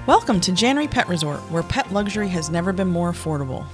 Welcome to January Pet Resort, where pet luxury has never been more affordable.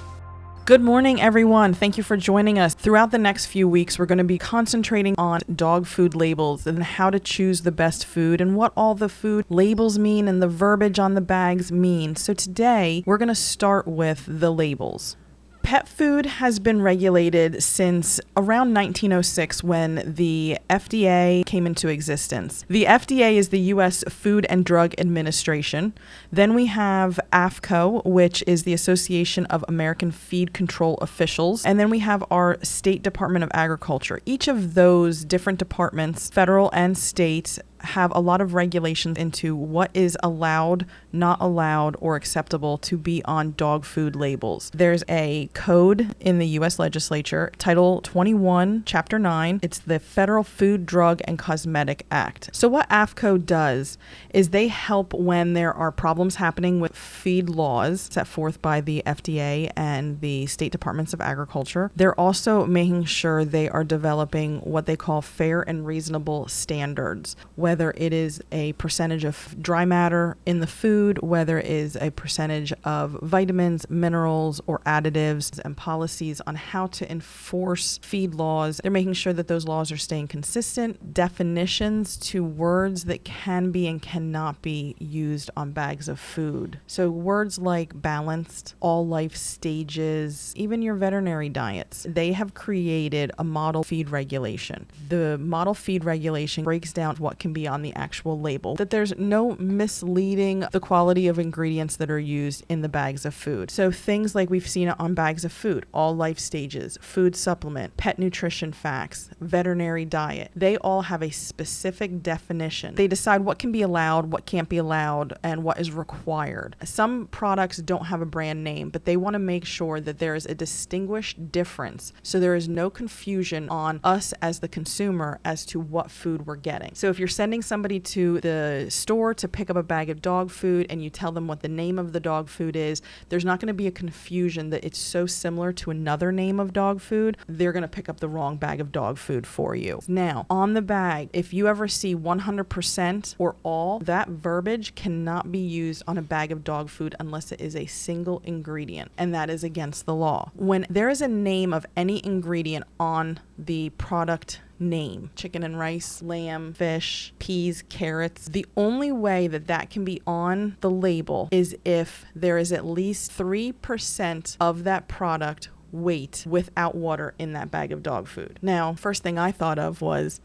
Good morning, everyone. Thank you for joining us. Throughout the next few weeks, we're going to be concentrating on dog food labels and how to choose the best food and what all the food labels mean and the verbiage on the bags mean. So today, we're going to start with the labels. Pet food has been regulated since around 1906 when the FDA came into existence. The FDA is the U.S. Food and Drug Administration. Then we have AAFCO, which is the Association of American Feed Control Officials. And then we have our State Department of Agriculture. Each of those different departments, federal and state, have a lot of regulations into what is allowed, not allowed, or acceptable to be on dog food labels. There's a code in the U.S. legislature, Title 21, Chapter 9. It's the Federal Food, Drug, and Cosmetic Act. So what AAFCO does is they help when there are problems happening with feed laws set forth by the FDA and the state departments of agriculture. They're also making sure they are developing what they call fair and reasonable standards, whether it is a percentage of dry matter in the food, whether it is a percentage of vitamins, minerals, or additives, and policies on how to enforce feed laws. They're making sure that those laws are staying consistent, definitions to words that can be and cannot be used on bags of food. So words like balanced, all life stages, even your veterinary diets, they have created a model feed regulation. The model feed regulation breaks down what can be on the actual label, that there's no misleading the quality of ingredients that are used in the bags of food. So things like we've seen it on bags of food, all life stages, food supplement, pet nutrition facts, veterinary diet, they all have a specific definition. They decide what can be allowed, what can't be allowed, and what is required. Some products don't have a brand name, but they want to make sure that there is a distinguished difference so there is no confusion on us as the consumer as to what food we're getting. So if you're sending somebody to the store to pick up a bag of dog food and you tell them what the name of the dog food is, there's not going to be a confusion that it's so similar to another name of dog food, they're going to pick up the wrong bag of dog food for you. Now, on the bag, if you ever see 100% or all, that verbiage cannot be used on a bag of dog food unless it is a single ingredient, and that is against the law. When there is a name of any ingredient on the product name, chicken and rice, lamb, fish, peas, carrots, the only way that that can be on the label is if there is at least 3% of that product weight without water in that bag of dog food. Now, first thing I thought of was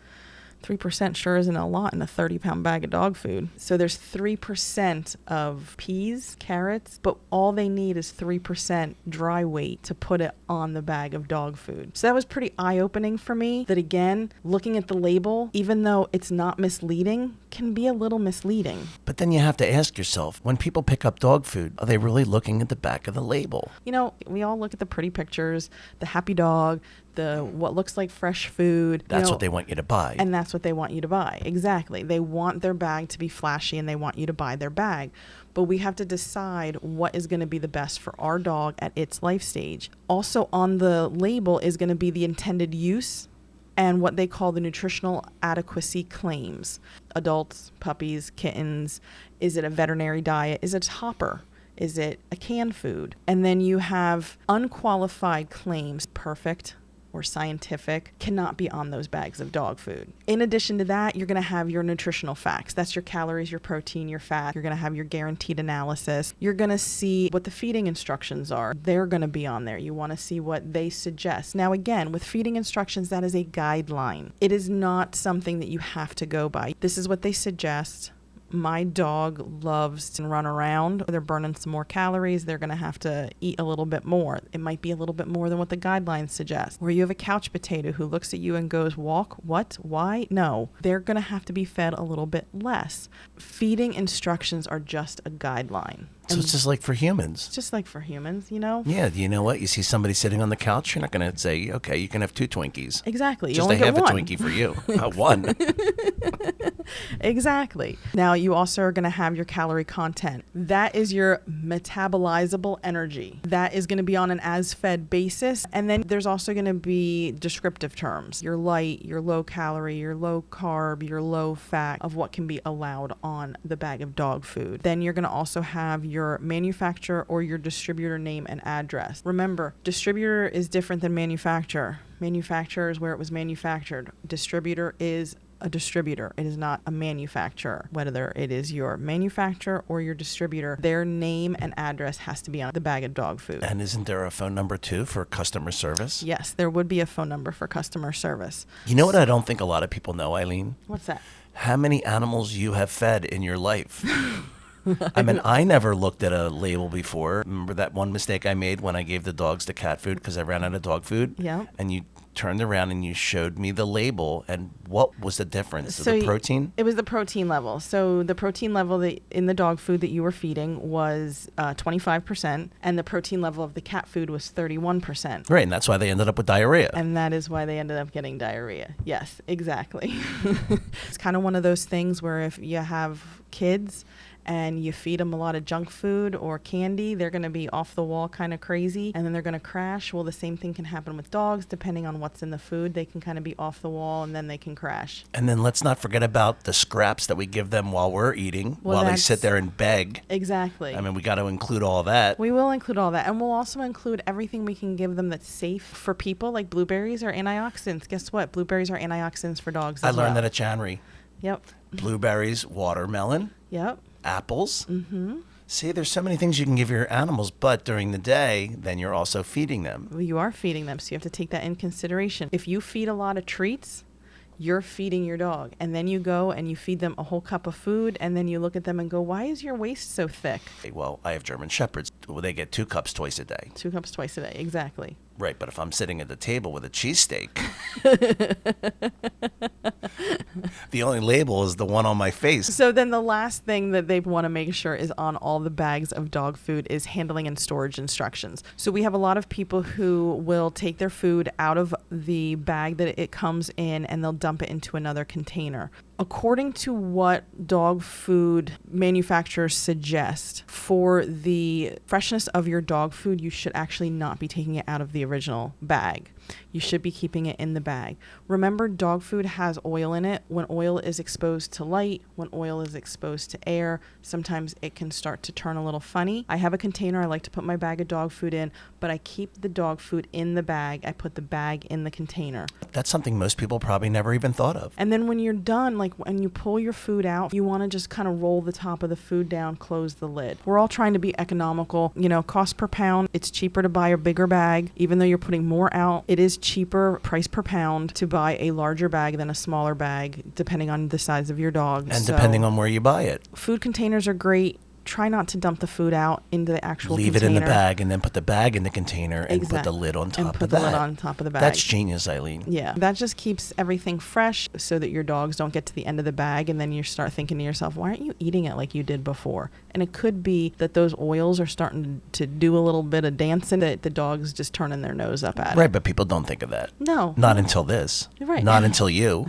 3% sure isn't a lot in a 30-pound bag of dog food. So there's 3% of peas, carrots, but all they need is 3% dry weight to put it on the bag of dog food. So that was pretty eye-opening for me that, again, looking at the label, even though it's not misleading, can be a little misleading. But then you have to ask yourself, when people pick up dog food, are they really looking at the back of the label? You know, we all look at the pretty pictures, the happy dog, the what looks like fresh food. That's what they want you to buy. And that's what they want you to buy. Exactly. They want their bag to be flashy and they want you to buy their bag. But we have to decide what is going to be the best for our dog at its life stage. Also on the label is going to be the intended use and what they call the nutritional adequacy claims. Adults, puppies, kittens. Is it a veterinary diet? Is it a hopper? Is it a canned food? And then you have unqualified claims, perfect or scientific, cannot be on those bags of dog food. In addition to that, you're going to have your nutritional facts. That's your calories, your protein, your fat. You're going to have your guaranteed analysis. You're going to see what the feeding instructions are. They're going to be on there. You want to see what they suggest. Now, again, with feeding instructions, that is a guideline. It is not something that you have to go by. This is what they suggest. My dog loves to run around. They're burning some more calories. They're going to have to eat a little bit more. It might be a little bit more than what the guidelines suggest. Where you have a couch potato who looks at you and goes, walk, what, why? No, they're going to have to be fed a little bit less. Feeding instructions are just a guideline. So it's just like for humans. It's just like for humans, you know? Yeah, you know what? You see somebody sitting on the couch, you're not going to say, okay, you can have 2 Twinkies. Exactly. You Just only a get half one. a Twinkie for you. Not one. Exactly. Now, you also are going to have your calorie content. That is your metabolizable energy. That is going to be on an as-fed basis. And then there's also going to be descriptive terms. Your light, your low calorie, your low carb, your low fat of what can be allowed on the bag of dog food. Then you're going to also have your manufacturer or your distributor name and address. Remember, distributor is different than manufacturer. Manufacturer is where it was manufactured. Distributor is a distributor. It is not a manufacturer. Whether it is your manufacturer or your distributor, their name and address has to be on the bag of dog food. And isn't there a phone number too for customer service? Yes, there would be a phone number for customer service. You know what I don't think a lot of people know, Eileen? What's that? How many animals you have fed in your life. I mean, I never looked at a label before. Remember that one mistake I made when I gave the dogs the cat food because I ran out of dog food? Yeah. And you turned around and you showed me the label, and what was the difference? So The protein? It was the protein level. So the protein level that in the dog food that you were feeding was 25%, and the protein level of the cat food was 31%. Right, and that's why they ended up with diarrhea. And that is why they ended up getting diarrhea. Yes, exactly. It's kind of one of those things where if you have kids and you feed them a lot of junk food or candy, they're going to be off the wall kind of crazy, and then they're going to crash. Well, the same thing can happen with dogs. Depending on what's in the food, they can kind of be off the wall, and then they can crash. And then let's not forget about the scraps that we give them while we're eating, while they sit there and beg. Exactly. I mean, we got to include all that. We will include all that, and we'll also include everything we can give them that's safe for people, like blueberries are antioxidants. Guess what? Blueberries are antioxidants for dogs I as learned well. that at Janry. Yep. Blueberries, watermelon, Yep. apples. See, there's so many things you can give your animals, but during the day, then you're also feeding them. Well, you are feeding them, so you have to take that in consideration. If you feed a lot of treats, you're feeding your dog, and then you go and you feed them a whole cup of food, and then you look at them and go, why is your waist so thick? Well, I have German Shepherds. Well, they get 2 cups twice a day. 2 cups twice a day, exactly. Right, but if I'm sitting at the table with a cheesesteak, the only label is the one on my face. So then the last thing that they want to make sure is on all the bags of dog food is handling and storage instructions. So we have a lot of people who will take their food out of the bag that it comes in and they'll dump it into another container. According to what dog food manufacturers suggest, for the freshness of your dog food, you should actually not be taking it out of the original bag. You should be keeping it in the bag. Remember, dog food has oil in it. When oil is exposed to light, when oil is exposed to air, sometimes it can start to turn a little funny. I have a container I like to put my bag of dog food in, but I keep the dog food in the bag. I put the bag in the container. That's something most people probably never even thought of. And then when you're done, like when you pull your food out, you want to just kind of roll the top of the food down, close the lid. We're all trying to be economical. You know, cost per pound, it's cheaper to buy a bigger bag. Even though you're putting more out, it is cheaper price per pound to buy a larger bag than a smaller bag, depending on the size of your dog. And depending on where you buy it. Food containers are great. Try not to dump the food out into the actual container. Leave it in the bag and then put the bag in the container and put the lid on top of that. And put the lid on top of the bag. That's genius, Eileen. Yeah. That just keeps everything fresh so that your dogs don't get to the end of the bag and then you start thinking to yourself, why aren't you eating it like you did before? And it could be that those oils are starting to do a little bit of dancing, that the dog's just turning their nose up at it. Right, but people don't think of that. No. Not until this. Right. Not until you.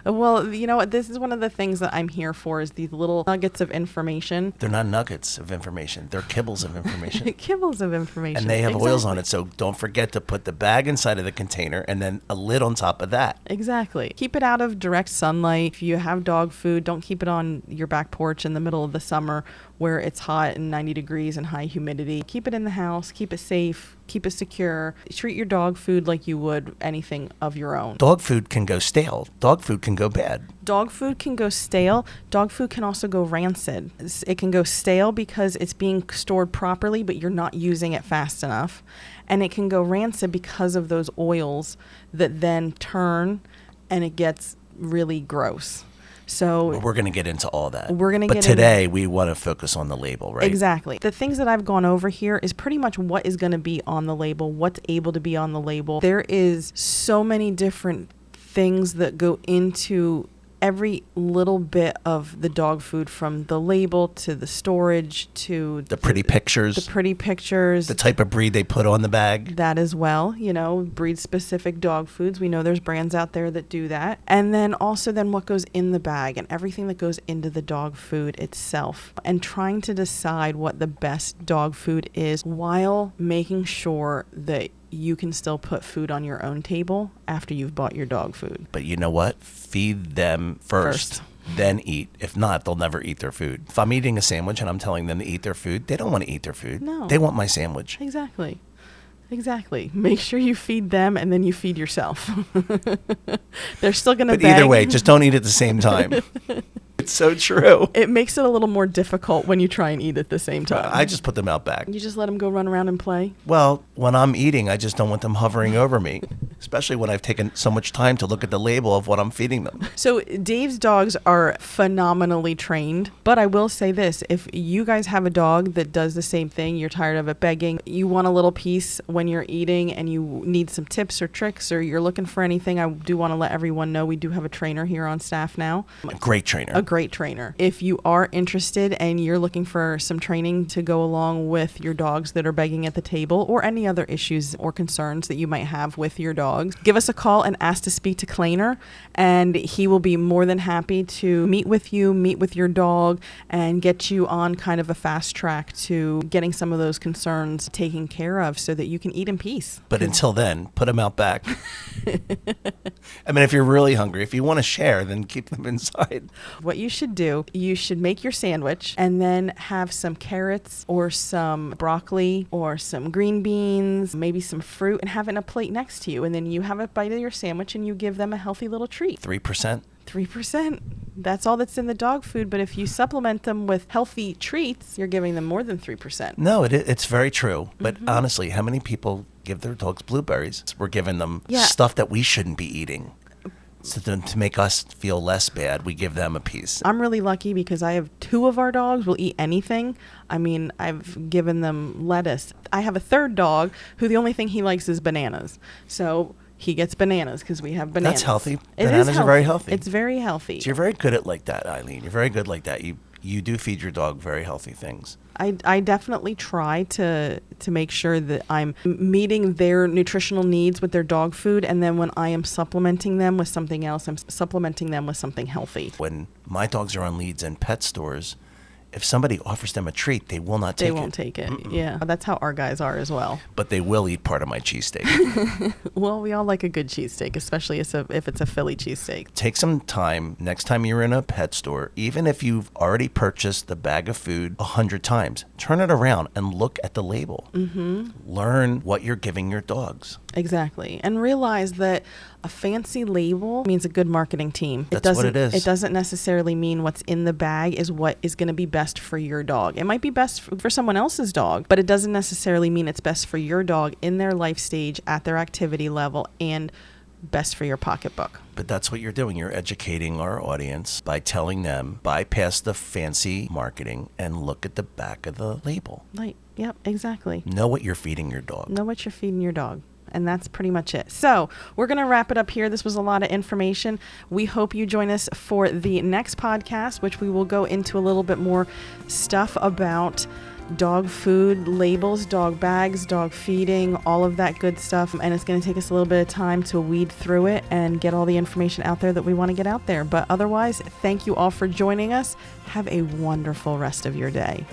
Well, you know what? This is one of the things that I'm here for, is these little nuggets of information. They're not nuggets of information. They're kibbles of information. Kibbles of information. And they have oils on it, so don't forget to put the bag inside of the container and then a lid on top of that. Exactly. Keep it out of direct sunlight. If you have dog food, don't keep it on your back porch in the middle of the summer where it's hot and 90 degrees and high humidity. Keep it in the house. Keep it safe. Keep it secure. Treat your dog food like you would anything of your own. Dog food can go stale. Dog food can go bad. Dog food can go stale. Dog food can also go rancid. It can go stale because it's being stored properly, but you're not using it fast enough. And it can go rancid because of those oils that then turn and it gets really gross. So we're going to get into all that. But today we want to focus on the label, right? Exactly. The things that I've gone over here is pretty much what is going to be on the label, what's able to be on the label. There is so many different things that go into every little bit of the dog food, from the label to the storage to the pretty pictures, the type of breed they put on the bag. That as well, breed specific dog foods. We know there's brands out there that do that. And then also what goes in the bag and everything that goes into the dog food itself, and trying to decide what the best dog food is while making sure that you can still put food on your own table after you've bought your dog food. But you know what? Feed them first. Then eat. If not, they'll never eat their food. If I'm eating a sandwich and I'm telling them to eat their food, they don't want to eat their food. No. They want my sandwich. Exactly. Make sure you feed them and then you feed yourself. They're still going to But either way, just don't eat at the same time. It's so true. It makes it a little more difficult when you try and eat at the same time. I just put them out back. You just let them go run around and play? Well, when I'm eating, I just don't want them hovering over me, especially when I've taken so much time to look at the label of what I'm feeding them. So Dave's dogs are phenomenally trained, but I will say this. If you guys have a dog that does the same thing, you're tired of it begging, you want a little piece when you're eating and you need some tips or tricks, or you're looking for anything, I do want to let everyone know we do have a trainer here on staff now. A great trainer. A great trainer. If you are interested and you're looking for some training to go along with your dogs that are begging at the table, or any other issues or concerns that you might have with your dogs, give us a call and ask to speak to Kleiner, and he will be more than happy to meet with your dog, and get you on kind of a fast track to getting some of those concerns taken care of so that you can eat in peace. But until then, put them out back. I mean, if you're really hungry, if you want to share, then keep them inside. What you should do, you should make your sandwich and then have some carrots or some broccoli or some green beans, maybe some fruit, and have it in a plate next to you. And then you have a bite of your sandwich and you give them a healthy little treat. 3%. 3%. That's all that's in the dog food. But if you supplement them with healthy treats, you're giving them more than 3%. No, it's very true. But honestly, how many people give their dogs blueberries? We're giving them stuff that we shouldn't be eating. So to make us feel less bad, we give them a piece. I'm really lucky because I have 2 of our dogs will eat anything. I mean, I've given them lettuce. I have a third dog who the only thing he likes is bananas. So he gets bananas because we have bananas. That's healthy. It Bananas is are very healthy. It's very healthy. So you're very good at like that, Eileen. You're very good like that. You do feed your dog very healthy things. I definitely try to make sure that I'm meeting their nutritional needs with their dog food, and then when I am supplementing them with something else, I'm supplementing them with something healthy. When my dogs are on leads in pet stores, if somebody offers them a treat, they will not take it. They won't take it. Yeah. That's how our guys are as well. But they will eat part of my cheesesteak. Well, we all like a good cheesesteak, especially if it's a Philly cheesesteak. Take some time next time you're in a pet store, even if you've already purchased the bag of food 100 times, turn it around and look at the label. Learn what you're giving your dogs. Exactly. And realize that a fancy label means a good marketing team. That's what it is. It doesn't necessarily mean what's in the bag is what is going to be best for your dog. It might be best for someone else's dog, but it doesn't necessarily mean it's best for your dog in their life stage, at their activity level, and best for your pocketbook. But that's what you're doing. You're educating our audience by telling them, bypass the fancy marketing and look at the back of the label. Yep, exactly. Know what you're feeding your dog. Know what you're feeding your dog. And that's pretty much it. So we're going to wrap it up here. This was a lot of information. We hope you join us for the next podcast, which we will go into a little bit more stuff about dog food labels, dog bags, dog feeding, all of that good stuff. And it's going to take us a little bit of time to weed through it and get all the information out there that we want to get out there. But otherwise, thank you all for joining us. Have a wonderful rest of your day.